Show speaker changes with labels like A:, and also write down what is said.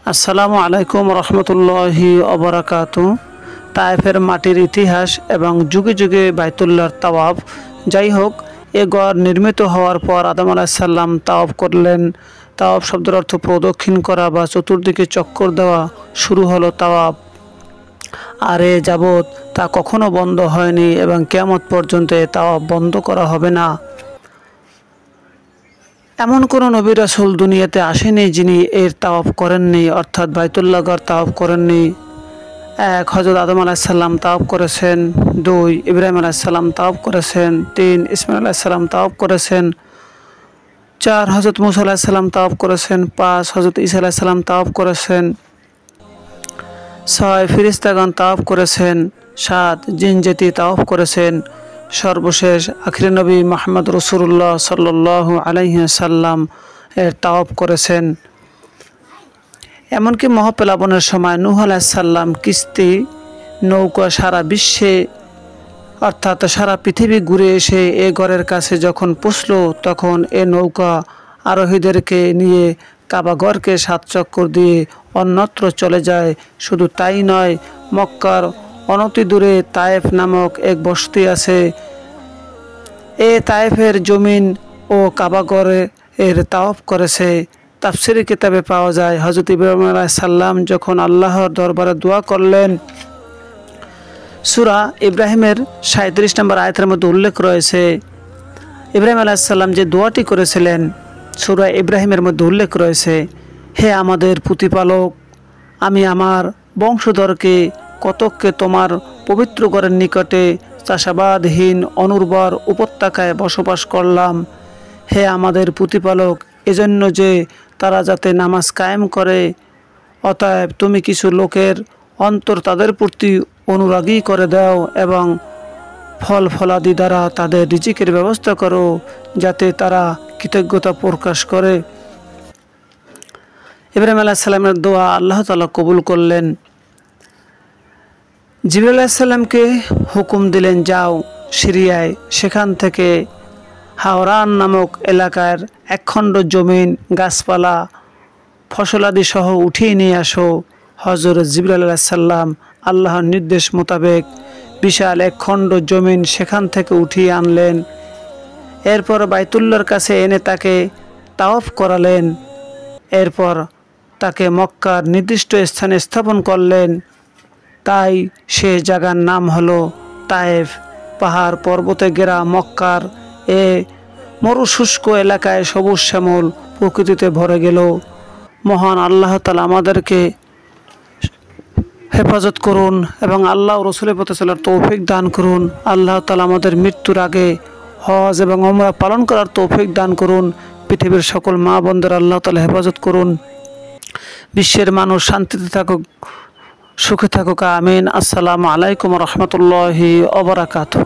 A: আসসালামু আলাইকুম রহমতুল্লাহি অবরাকাতু। তায়েফের মাটির ইতিহাস এবং যুগে যুগে বাইতুল্লাহর তাওয়াফ। যাই হোক, এ ঘর নির্মিত হওয়ার পর আদম আলাইহিস সালাম তাওয়াফ করলেন। তাওয়াফ শব্দের অর্থ প্রদক্ষিণ করা বা চতুর্দিকে চক্কর দেওয়া। শুরু হলো তাওয়াফ, আর এ যাবৎ তা কখনো বন্ধ হয়নি এবং কিয়ামত পর্যন্ত এ তাওয়াফ বন্ধ করা হবে না। এমন কোনো নবী রাসূল দুনিয়াতে আসেনি যিনি এর তাওয়াফ করেননি, অর্থাৎ বাইতুল্লাহ ঘর তাওয়াফ করেননি। এক, হযরত আদম আলাইহিস সালাম তাওয়াফ করেছেন। দুই, ইব্রাহিম আলাইহিস সালাম তাওয়াফ করেছেন। তিন, ইসমাঈল আলাইহিস সালাম তাওয়াফ করেছেন। চার, হযরত মূসা আলাইহিস সালাম তাওয়াফ করেছেন। পাঁচ, হযরত ঈসা আলাইহিস সালাম তাওয়াফ করেছেন। ছয়, ফেরেশতাগণ তাওয়াফ করেছেন। সাত, জিন জাতি তাওয়াফ করেছেন। সর্বশেষ আখির নবী মুহাম্মদ রাসূলুল্লাহ সাল্লাল্লাহু আলাইহি ওয়াসাল্লাম এর তাওয়াফ করেছেন। এমনকি মহাপ্লাবনের সময় নূহ আলাইহিস সালাম কিস্তি নৌকা সারা বিশ্বে অর্থাৎ সারা পৃথিবী ঘুরে এসে এ ঘরের কাছে যখন পৌঁছল, তখন এ নৌকা আরোহীদেরকে নিয়ে কাবা ঘরকে ৭ চক্কর দিয়ে অন্যত্র চলে যায়। শুধু তাই নয়, মক্কার অনতি দূরে তায়েফ নামক এক বসতি আছে। এ তায়েফের জমিন ও কাবা ঘরে এর তাওয়াফ করেছে। তাফসীরি কিতাবে পাওয়া যায়, হযরত ইব্রাহিম আলাইহিস সালাম যখন আল্লাহর দরবারে দোয়া করলেন, সূরা ইব্রাহিমের ৩৭ নম্বর আয়াতের মধ্যে উল্লেখ রয়েছে, ইব্রাহিম আলাইহিস সালাম যে দোয়াটি করেছিলেন সূরা ইব্রাহিমের মধ্যে উল্লেখ রয়েছে, হে আমাদের প্রতিপালক, আমি আমার বংশধরকে কতককে তোমার পবিত্র ঘরের নিকটে চাষাবাদহীন অনুর্বর উপত্যকায় বসবাস করলাম। হে আমাদের প্রতিপালক, এজন্য যে তারা যাতে নামাজ কায়েম করে, অতএব তুমি কিছু লোকের অন্তর তাদের প্রতি অনুরাগী করে দাও এবং ফল ফলাদি দ্বারা তাদের রিজিকের ব্যবস্থা করো, যাতে তারা কৃতজ্ঞতা প্রকাশ করে। ইব্রাহিম আলাইহিস সালামের দোয়া আল্লাহ তাআলা কবুল করলেন। জিবরাইল আলাইহিস সালামকে হুকুম দিলেন, যাও সিরিয়ায়, সেখান থেকে হাওরান নামক এলাকার একখণ্ড জমিন, গাছপালা, ফসলাদি সহ উঠিয়ে নিয়ে আসো। হযরত জিবরাইল আলাইহিস সালাম আল্লাহর নির্দেশ মোতাবেক বিশাল একখণ্ড জমিন সেখান থেকে উঠিয়ে আনলেন। এরপর বাইতুল্লাহর কাছে এনে তাকে তাওয়াফ করালেন। এরপর তাকে মক্কার নির্দিষ্ট স্থানে স্থাপন করলেন। তাই সে জায়গার নাম হলো তায়েফ। পাহাড় পর্বতে ঘেরা মক্কার এ মরুশুষ্ক এলাকায় সবুজ শ্যামল প্রকৃতিতে ভরে গেল। মহান আল্লাহ তাআলা আমাদেরকে হেফাজত করুন এবং আল্লাহ ও রাসূলের পথে চলার তৌফিক দান করুন। আল্লাহ তাআলা আমাদের মৃত্যুর আগে হজ এবং উমরা পালন করার তৌফিক দান করুন। পৃথিবীর সকল মা বোনদের আল্লাহ তাআলা হেফাজত করুন। বিশ্বের মানুষ শান্তিতে থাকুক, সুখে থাকুক, আমিন। আসসালামু আলাইকুম রহমতুল্লাহি ওয়া বারাকাতুহু।